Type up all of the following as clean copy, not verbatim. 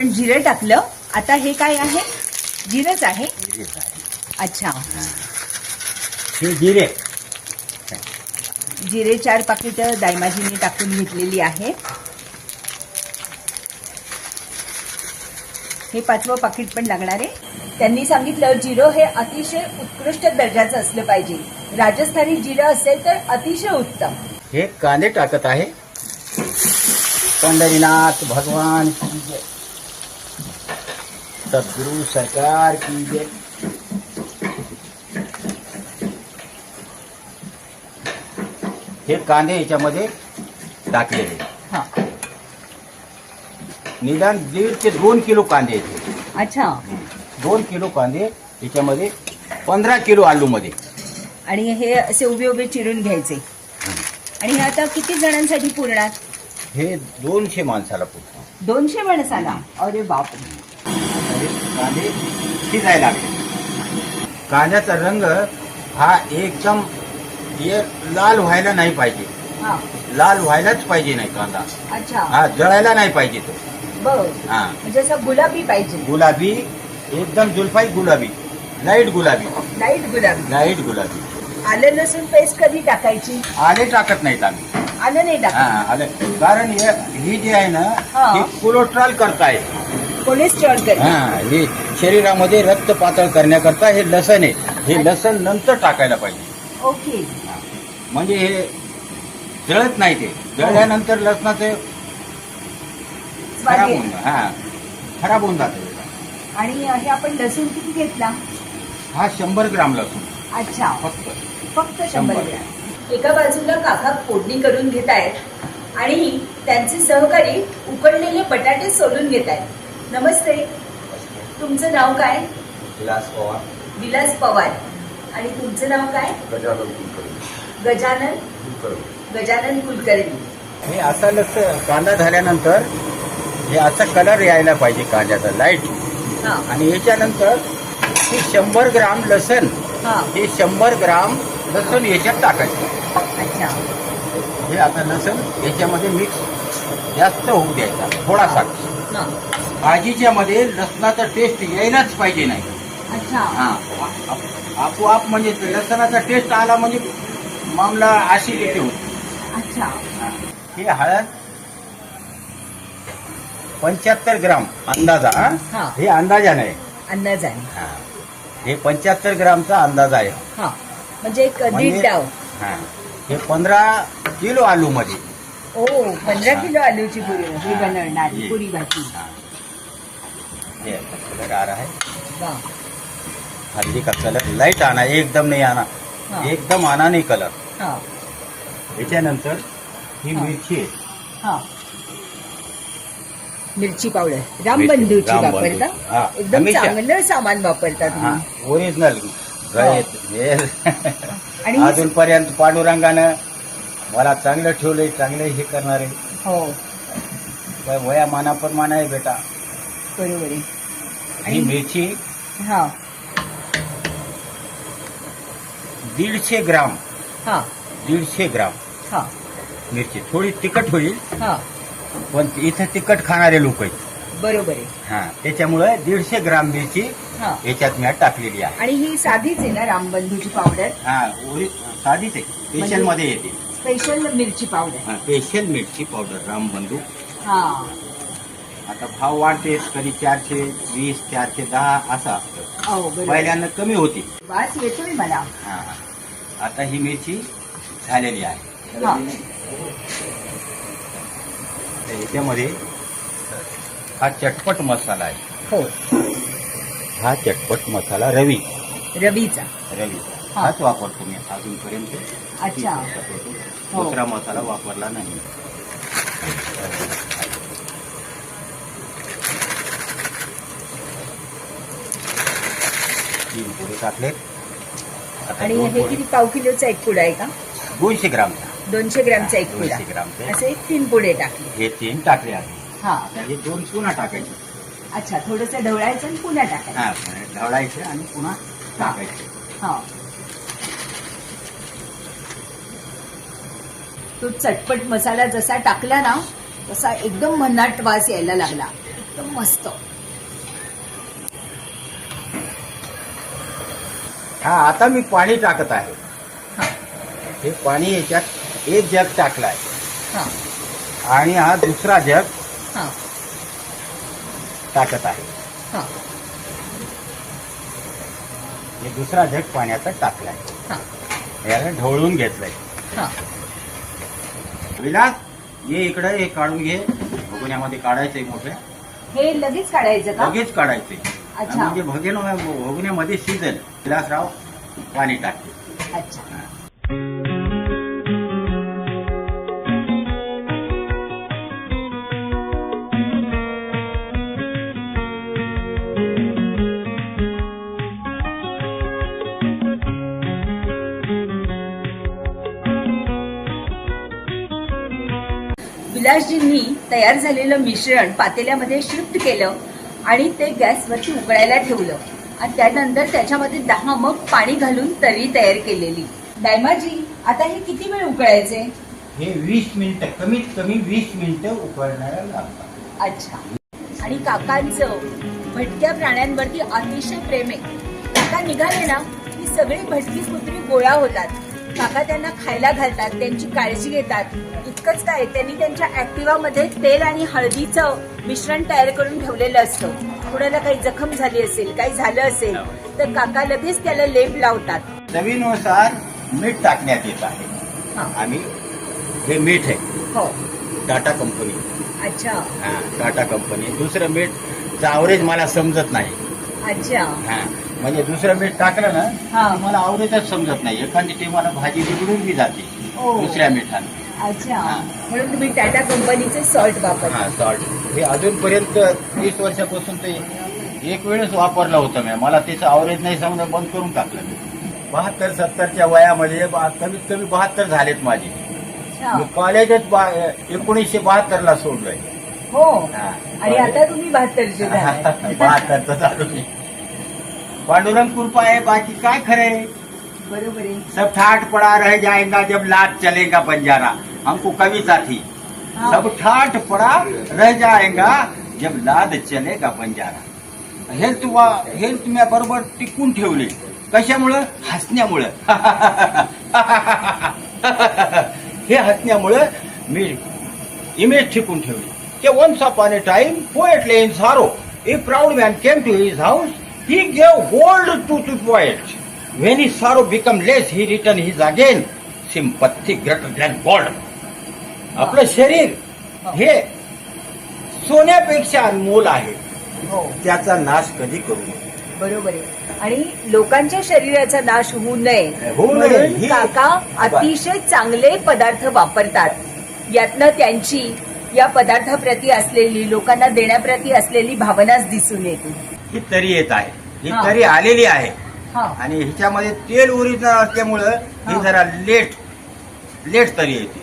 जिरे टाकलं. आता हे काय आहे? जिरेच आहे. जिरेच आहे. अच्छा. हे जिरे जिरे 4 पाकिट दायमाजीने टाकून घेतलेली आहे. हे 5वं पाकिट पण लागणार आहे. त्यांनी सांगितलं जिरं हे अतिशय उत्कृष्ट दर्जाचं असलं पाहिजे. राजस्थानी जिरं असेल तर अतिशय उत्तम. हे कांदे टाकत आहे. पंढरीनाथ भगवान की जय, सद्गुरु सरकार की जय. हे कांदे याच्यामध्ये टाकलेले. हा. निदान 1.5 ते 2 किलो कांदे येते. अच्छा. 2 किलो कांदे याच्यामध्ये 15 किलो आलू मध्ये. आणि हे असे उभे उभे चिरून घ्यायचे. आणि हे आता किती जणांसाठी पुरणार? हे 200 माणसाला पुरतो. 200 माणसाला. अरे बापरे. कांदे शिजायला लागले. कांद्याचा रंग हा एकदम लाल व्हायला नाही पाहिजे. हा. लाल व्हायलाच पाहिजे नाही कांदा. अच्छा. हा जळायला नाही पाहिजे तो. बरं. हा म्हणजे असं गुलाबी पाहिजे. गुलाबी, एकदम जुलफाई गुलाबी, लाईट गुलाबी. लाईट गुलाबी. लाईट गुलाबी. आलं लसूण पेस्ट कधी टाकायची? आले टाकत नाहीत आम्ही. आलं नाही हा टाकायचं. आलं, कारण ही जी आहे ना हा. ही कोलेस्ट्रॉल करताय. कोलेस्ट्रॉल करते. हा हे शरीरामध्ये रक्त पातळ करण्याकरता हे लसण आहे. हे लसण नंतर टाकायला पाहिजे. ओके. म्हणजे हे जळत नाही. ते जळल्यानंतर लसणाचे स्वाद खराब येईल. होऊन खराब होऊन जाते. आणि हे आपण लसूण किती घेतला? हा 100 ग्राम लसूण अच्छा. फक्त 100 100 ग्रॅम. एका बाजूला काका फोडणी करून घेत आहेत आणि त्यांचे सहकारी उकडलेले बटाटे सोलून घेत आहेत. नमस्ते. तुमचं नाव काय? विलास पवार. विलास पवार. आणि तुमचं नाव काय? गजानन. गजानन कुलकर्णी. हे असा कांदा झाल्यानंतर हे असा कलर यायला पाहिजे कांद्याचा, लाईट. हा. आणि याच्यानंतर हे 100 ग्राम लसण, हा. हे 100 ग्राम लसण याच्यात टाकायचं. अच्छा. हे आता लसण याच्यामध्ये मिक्स जास्त होऊ द्यायचा थोडासा. हा. भाजीच्या मध्ये लसणाचा टेस्ट यायलाच पाहिजे नाही. अच्छा. हा आपोआप म्हणजे लसणाचा टेस्ट आला म्हणजे मामला ऍसिडिटी होतो. अच्छा. ही हळद 75 ग्राम अंदाजा. हा. हे अंदाजाने आहे. अंदाज आहे. हा. हे 75 ग्रामचा अंदाज आहे. हा. म्हणजे एक म्हणजे- दीड डाव. हा. हे 15 किलो आलू मध्ये. ओ 15 किलो आलूची पुरी ही बनवणार ये. पुरी भाजी. हा. हे कलर आ रहा है. वा. हल्दी का कलर लाईट आना, एकदम नाही आना. हा. एकदम आना नाही कलर. हा. याच्यानंतर ही हा. मिरची आहे. हा. मिरची पावडर रामबंधूची रामबंधू. वापरता. हा. एकदम हमेशा. चांगलं सामान वापरता हा तुम्ही. ओरिजिनल आणि ही- अजूनपर्यंत पांडुरंगानं मला चांगलं ठेवलंय, चांगलं हे करणार आहे. हो काय वया मानाप्रमाणे आहे बेटा. बरोबर आहे. ही आणि मिरची हा. 150 ग्राम. हा. 150 ग्राम हा. मिरची. थोडी तिखट होईल, हा. पण इथं तिखट खाणारे लोक आहेत. बरोबर आहे. हा त्याच्यामुळे 150 ग्राम मिरची हा. याच्यात मी टाकलेली आहे. आणि ही साधीच आहे ना रामबंधूची पावडर? हा साधीच आहे. स्पेशल मध्ये येते. स्पेशल मिरची पावडर. स्पेशल मिरची पावडर रामबंधू. हा. आता भाव वाढते, कधी 420, 410 असं असतं. हो बरोबर. पहिल्यांदा कमी होती. वास येतोय मला. हा आता ही मिरची झालेली आहे. हा. तर याच्यामध्ये हा चटपट मसाला आहे. हो. हा चटपट मसाला रवी. रवीचा. हा. हाच वापरतो मी अजूनपर्यंत. अच्छा. हो. दुसरा मसाला वापरला नाही. तीन पुढे टाकले. आता आणि दोन हे पुढे. किती पाव किलोचा एक पुडा आहे का? 200 ग्रामचा. 200 ग्रॅमचा एक पुडा. 200 ग्रामचा. असे 3 पुडे टाकले. हे 3 टाकले आहे. हा. हे 2 पुन्हा टाकायचे. अच्छा. थोडस ढवळायचं आणि पुन्हा टाकायचं. हा ढवळायचे आणि पुन्हा टाकायचे. हा. तो चटपट मसाला जसा टाकला ना तसा एकदम भन्नाट वास यायला लागला. एकदम मस्त. हा आता मी पाणी टाकत आहे. हा हे पाणी याच्यात एक जग टाकलाय हा आणि हा दुसरा जग हा टाकत आहे. हा हे दुसरा जग पाण्याचा टाकलाय. हा याला ढवळून घेतलंय. हा. विलास ये इकडे हे काढून घे. भगोन्यामध्ये काढायचंय मोठे. हे लगेच काढायचं का? लगेच काढायचंय. अच्छा. म्हणजे भगोन्यामध्ये शिजेल. विलासराव पाणी टाकते. अच्छा. विलासजींनी तयार झालेलं मिश्रण पातेल्यामध्ये शिफ्ट केलं आणि ते गॅसवरती उकळायला ठेवलं आणि त्यानंतर त्याच्यामध्ये 10 मग पाणी घालून तर्री तयार केलेली. दायमाजी, आता हे किती वेळ उकळायचे? हे 20 मिनिटं, कमीत कमी 20 मिनिटं उकळण्याला लागतात. अच्छा. आणि काकांचं भटक्या प्राण्यांवरती अतिशय प्रेम आहे. काका निघाले ना की सगळी भटकी कुत्री गोळा होतात. काका त्यांना खायला घालतात, त्यांची काळजी घेतात. इतकंच काय, त्यांनी त्यांच्या ऍक्टिवामध्ये तेल आणि हळदीचं मिश्रण तयार करून ठेवलेलं असतं. कुणाला काही जखम झाली असेल, काही झालं असेल तर काका लगेच त्याला लेप लावतात. चवीनुसार मीठ टाकण्यात येत आहे. हा. आम्ही हे मीठ आहे हो. टाटा कंपनी. अच्छा. हा टाटा कंपनी. दुसरं मीठ आवरेज मला समजत नाही. अच्छा. हा म्हणजे दुसरं मीठ टाकलं ना हा. की मला आवरेजच समजत नाही. एखादी टेमाला भाजी बिघडून बी जाते ओ. दुसऱ्या मिठाने. अच्छा. हा. म्हणून तुम्ही टाटा कंपनीचे सॉल्ट वापरता. हा सॉल्ट हे अजूनपर्यंत 30 वर्षापासून ते एक वेळच वापरलं होतं मी. मला त्याचं आवरेज नाही समजून बंद करून टाकलं मी. 72-70च्या वयामध्ये कमीत कमी 72 झालेत माझे. अच्छा. मी कॉलेजच 1972ला सोडलोय. हो. हा. आणि आता तुम्ही 72चे झालाय. 72चं चालू आहे. पांडुरंग कृपा आहे, बाकी काय खरंय. बरोबर आहे. सब ठाट पड़ा रह जाएगा जब लाद चलेगा बंजारा. हमको कविता थी. हा. सब ठाट पड़ा रह जाएगा जब लाद चलेगा बंजारा. हेल्थ मी बरोबर टिकून ठेवले. कशामुळं? हसण्यामुळं. हे हसण्यामुळं मी इमेज टिकून ठेवली. की once upon a time poet lay in sorrow a proud man came to his house. He gave gold to poet. When his sorrow become less, he return his again sympathy greater than gold. आपलं शरीर हे सोन्यापेक्षा अनमोल आहे. हो. त्याचा नाश कधी करू नये. बरोबर आहे. आणि लोकांच्या शरीराचा नाश होऊ नये होऊ नये म्हणून ही- काका अतिशय चांगले पदार्थ वापरतात. यातनं त्यांची या पदार्थाप्रती असलेली, लोकांना देण्याप्रती असलेली भावनाच दिसून येते. ही तरी येत आहे. ही हा. तरी आलेली आहे हा. आणि ह्याच्यामध्ये तेल ओरिजिनल असल्यामुळं हा. ही जरा लेट तरी येते.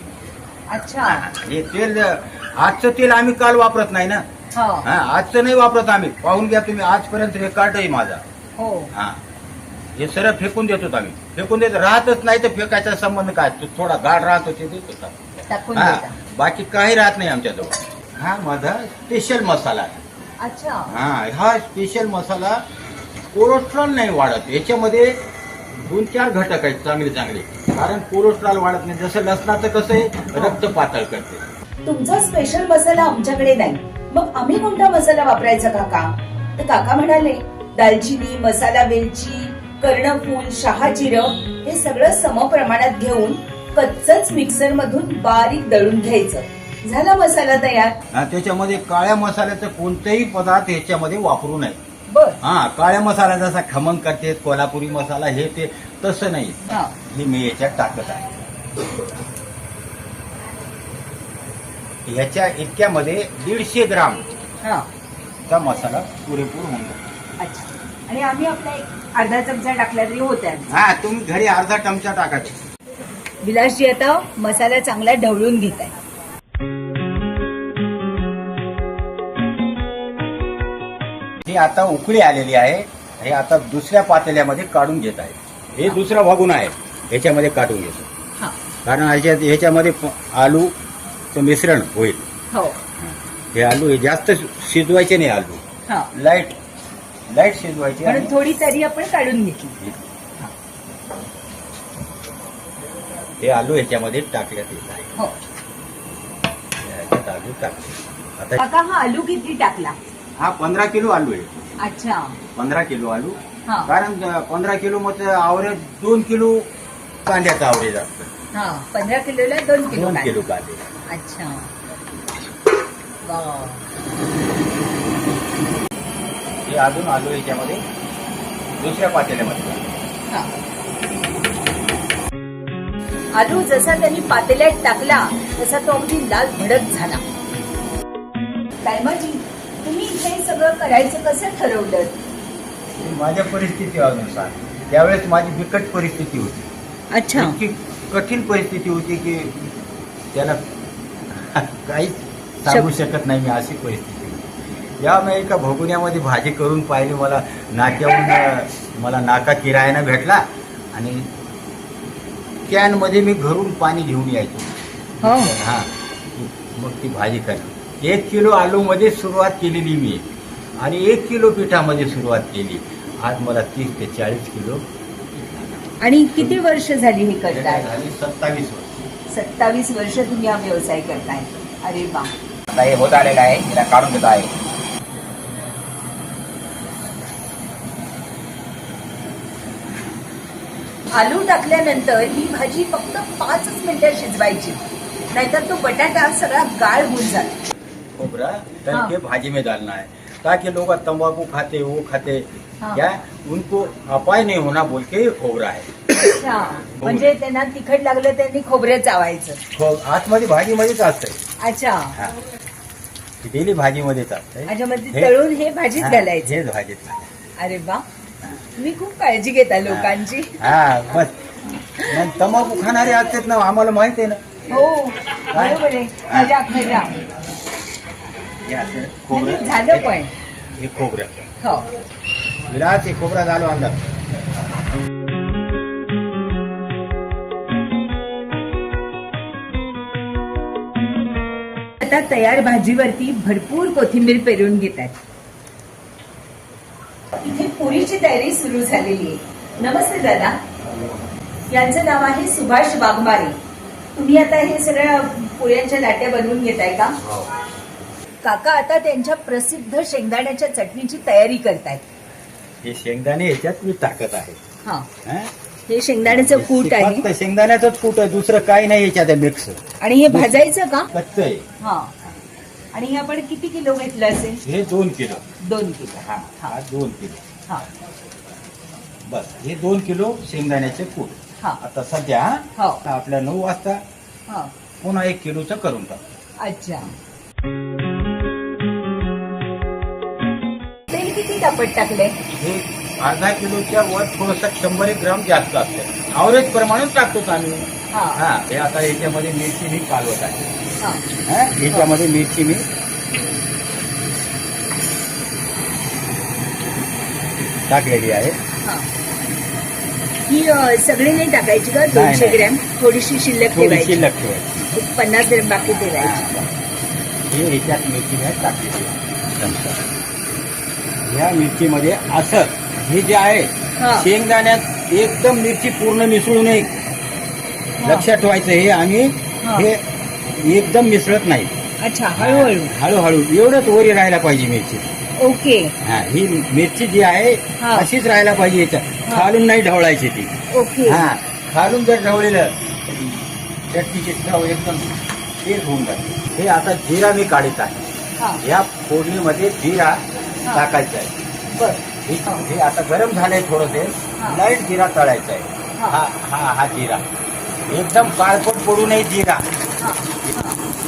अच्छा. हे तेल आजचं तेल आम्ही काल वापरत नाही ना. हा. हा आजचं नाही वापरत आम्ही. पाहून घ्या तुम्ही, आजपर्यंत रेकॉर्ड आहे माझा. हो. हा हे सरळ फेकून देतो आम्ही. फेकून देत राहतच नाही तर फेकायचा संबंध काय. तो थोडा गाड राहतो ते देतो. टाकून हा देता. बाकी काही राहत नाही आमच्याजवळ. हा माझा स्पेशल मसाला आहे. अच्छा. हा स्पेशल मसाला कोलेस्ट्रॉल नाही वाढत. याच्यामध्ये 2-4 घटक आहेत चांगले चांगले. कारण कोलेस्ट्रॉल वाढत नाही. जसं लसणाचं कसं आहे, रक्त पातळ करते. तुमचा स्पेशल मसाला आमच्याकडे नाही, मग आम्ही कोणता मसाला वापरायचा काका? तर काका म्हणाले दालचिनी, मसाला वेलची, कर्णफूल, शहाजिरं हे सगळं समप्रमाणात घेऊन कच्चच मिक्सर मधून बारीक दळून घ्यायचं. झाला मसाला तयार. त्याच्यामध्ये काळ्या मसाल्याचा कोणताही पदार्थ ह्याच्यामध्ये वापरू नये. बर. हा काळ्या मसाला जसा खमंग करते, कोल्हापुरी मसाला हे ते तसं नाही. हा. हे मी याच्यात टाकत आहे. ह्याच्या इतक्यामध्ये 150 ग्राम हा. चा मसाला पुरेपूर होऊन जातो. अच्छा. आणि आम्ही आपला एक अर्धा चमचा टाकला तरी होत्या. हा तुम्ही घरी अर्धा चमचा टाकायचे. विलासजी आता मसाला चांगला ढवळून घेत आहे. ही आता उकळी आलेली आहे. हे आता दुसऱ्या पातेल्यामध्ये काढून घेत आहे. हे दुसरा भागून आहे, ह्याच्यामध्ये काढून घेतो. हा. कारण ह्याच्यामध्ये आलूचं मिश्रण होईल. हो. हे आलू हे जास्त शिजवायचे नाही आलू, हा लाईट लाईट शिजवायचे. म्हणून थोडी तरी आपण काढून घेतली. हे आलू ह्याच्यामध्ये टाकण्यात येत आहे. हो ह्याच्यात आलू टाकले. आता काका हा आलू किती टाकला? हा 15 किलो आलू आहे. अच्छा 15 किलो आलू, हा कारण 15 किलो मध्ये आवरेज 2 किलो कांद्याचा आवरेज असतं. हा 15 किलोला 2 किलो 2 किलो कांदे. कांदे. अच्छा वाव. हे अजून आलू ह्याच्यामध्ये दुसऱ्या पातेल्यामध्ये. हा. आलू जसा त्यांनी पातेल्यात टाकला तसा तो अगदी लाल भडक झाला. तायमाजी, तुम्ही हे सगळं करायचं कसं ठरवलं? माझ्या परिस्थितीनुसार त्यावेळेस माझी बिकट परिस्थिती होती. अच्छा इतकी कठीण परिस्थिती होती की त्याला काहीच सांगू शकत नाही मी, अशी परिस्थिती होती. जेव्हा मी एका भगुन्यामध्ये भाजी करून पाहिली, मला नाक्याहून मला नाका किरायानं भेटला आणि कॅनमध्ये मी घरून पाणी घेऊन यायचो. हो. हा मग ती भाजी करली. 1 किलो आलूमध्ये सुरुवात केलेली मी आणि 1 किलो पिठामध्ये सुरुवात केली. आज मला 30 ते 40 किलो. आणि किती वर्ष झाली हे करताय? झाली 27 वर्ष. 27 वर्ष तुम्ही हा व्यवसाय करताय. अरे वा. आता हे होत आलेलं आहे, तिला काढून घेत आहे. आलू टाकल्यानंतर ही भाजी फक्त 5 मिनिटं शिजवायची, नाहीतर तो बटाटा सगळा गाळ होऊन जातो. खोबरा तल के भाजी में डालना है ताकि लोग तंबाकू खाते वो खाते हाँ. क्या उनको अपाय नहीं होना बोल के ये खोबरा है. अच्छा म्हणजे त्यांना तिखट लागलं त्यांनी खोबरं चावायचं. आतमध्ये भाजीमध्येच असतंय. अच्छा हा. डेली भाजीमध्येच असतंय. अच्छा म्हणजे तळून हे भाजीत घालायचं. हेच भाजीत घालायचं. अरे वा, तुम्ही खूप काळजी घेता लोकांची. हा बस. मग तंबाखू खाणारे असतात ना, आम्हाला माहित आहे ना. हो बरोबर आहे. खजा खजा हे असं खोबरं झालं पण. हे खोबरं हो विलास हे खोबरा झालो अंदाज. आता तयार भाजीवरती भरपूर कोथिंबीर पेरून घेतात. इथे पुरीची तयारी सुरू झालेली आहे. नमस्ते दादा, यांचं नाव आहे सुभाष वाघमारे. तुम्ही आता हे सगळ्या पुऱ्यांच्या लाट्या बनवून घेताय का? काका आता त्यांच्या प्रसिद्ध शेंगदाण्याच्या चटणीची तयारी करतायत. हे शेंगदाणे ह्याच्यात मी टाकत आहे. हा हा? हे शेंगदाण्याचं कूट आहे फक्त शेंगदाण्याचंच कूट आहे, दुसरं काही नाही याच्यात मिक्स. आणि हे भाजायचं का? कच्चं आहे. हा. आणि हे आपण किती किलो घेतलं असेल? हे 2 किलो. 2 किलो. हा हा 2 किलो. हा बस हे 2 किलो शेंगदाण्याचे कूट. हा आता सध्या हो. आपल्या 9 वाजता हा. पुन्हा 1 किलोचं करून टाकू. अच्छा. तेल किती तापट टाकले? हे अर्धा किलोच्या वर थोडस 100 ग्राम जास्त असतं. आवरेज प्रमाणच टाकतो आम्ही. हा हा हे आता याच्यामध्ये मिरची मी कालवत आहे. हा हा याच्यामध्ये मिरची मी टाकलेली आहे. हा. ही सगळी नाही टाकायची का? 200 नाही. ग्रॅम थोडीशी शिल्लक थोडी ठेवायची. शिल्लक ठेवायची. एक 50 ग्रॅम बाकी ठेवायची. हे ह्याच्यात मिरची मी टाकलेली आहे. ह्या मिरचीमध्ये असं हे जे आहे हा. शेंगदाण्यात एकदम मिरची पूर्ण मिसळू नये, लक्षात ठेवायचं. हे आम्ही हा. हे एकदम मिसळत नाही. अच्छा हळूहळू. हळूहळू एवढंच वरी राहायला पाहिजे मिरची. ओके. हा ही मिरची जी आहे हा. अशीच राहायला पाहिजे. याच्यात हा. खालून नाही ढवळायची ती. ओके. हा खालून जर ढवळलेलं चटणीची चव एकदम तेज होऊन जाते. हे आता जिरा मी काढत आहे. हा या फोडणीमध्ये जिरा टाकायचा आहे. बर. हे आता गरम झालंय थोडंसे. हा. लाईट जिरा तळायचा आहे. हा. हा हा हा जिरा एकदम काळपट पडू नये जिरा. हा.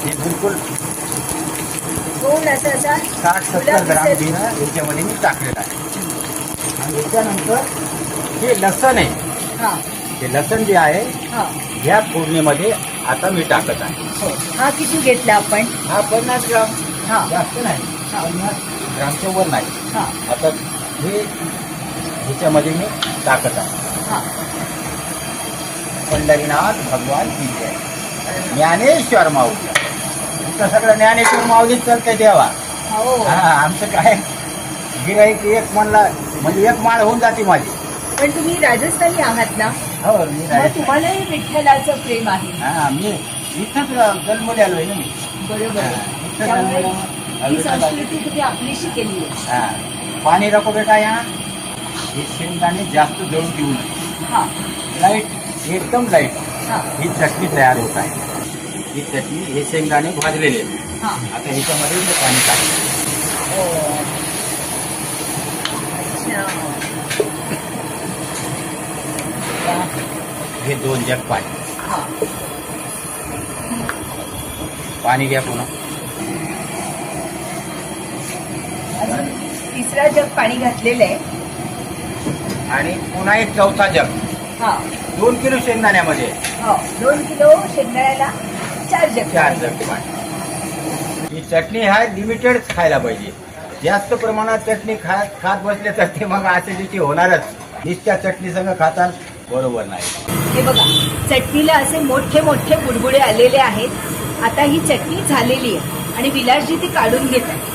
हे बिलकुल थोडं असं असा 60-70 ग्राम जिरा याच्यामध्ये मी टाकलेला आहे. आणि याच्यानंतर हे लसण आहे. हा हे लसण जे आहे हा या फोडणीमध्ये आता मी टाकत आहे. हो. हा किती घेतला आपण? हा 50 ग्राम. हा जास्त नाही, हा. 50 ग्रामच्या वर नाही. हा आता हे ह्याच्यामध्ये मी टाकत आहे. हा पंढरीनाथ भगवान की जय, ज्ञानेश्वर माऊली. तुमचं सगळं ज्ञानेश्वर माऊलीच चालतंय देवा. हो. हा आमचं काय गिराईक एक म्हणला म्हणजे एक माळ होऊन जाते माझी. पण तुम्ही राजस्थानी आहात ना, हो मी मग राजस्थानी. तुम्हालाही विठ्ठलाचं प्रेम आहे. हा मी इथंच जन्मले आलोय ना मी. बरोबर आहे. हा, इथं त्यामुळे जन्मला- ही संस्कृती तुम्ही आपलीशी केली आहे. हा पाणी रखो बेटा यहाँ. हे शेंगदाणे जास्त जळून देऊ नये. हा लाईट एकदम लाईट हा ही चटणी तयार होत आहे. ही चटणी हे शेंगदाणे भाजलेले आहेत. हा. आता ह्याच्यामध्ये हे पाणी टाकलं. ओ. अच्छा. हे 2 जग पाणी. हा. पाणी घ्या पुन्हा. अजून तिसरा जग पाणी घातलेलं आहे. आणि पुन्हा एक 4था जग. हा 2 किलो शेंगदाण्यामध्ये हो 2 किलो शेंगदाण्याला 4 जग 4 पाणी. जग पाणी. ही चटणी हा लिमिटेडच खायला पाहिजे. जास्त प्रमाणात चटणी खात बसले तर ते मग ऍसिडिटी होणारच. नुसत्या चटणी संग खाताना बरोबर नाही. हे बघा, चटणीला असे मोठे मोठे बुडबुडे आलेले आहेत. आता ही चटणी झालेली आहे आणि विलासजी ती काढून घेतात.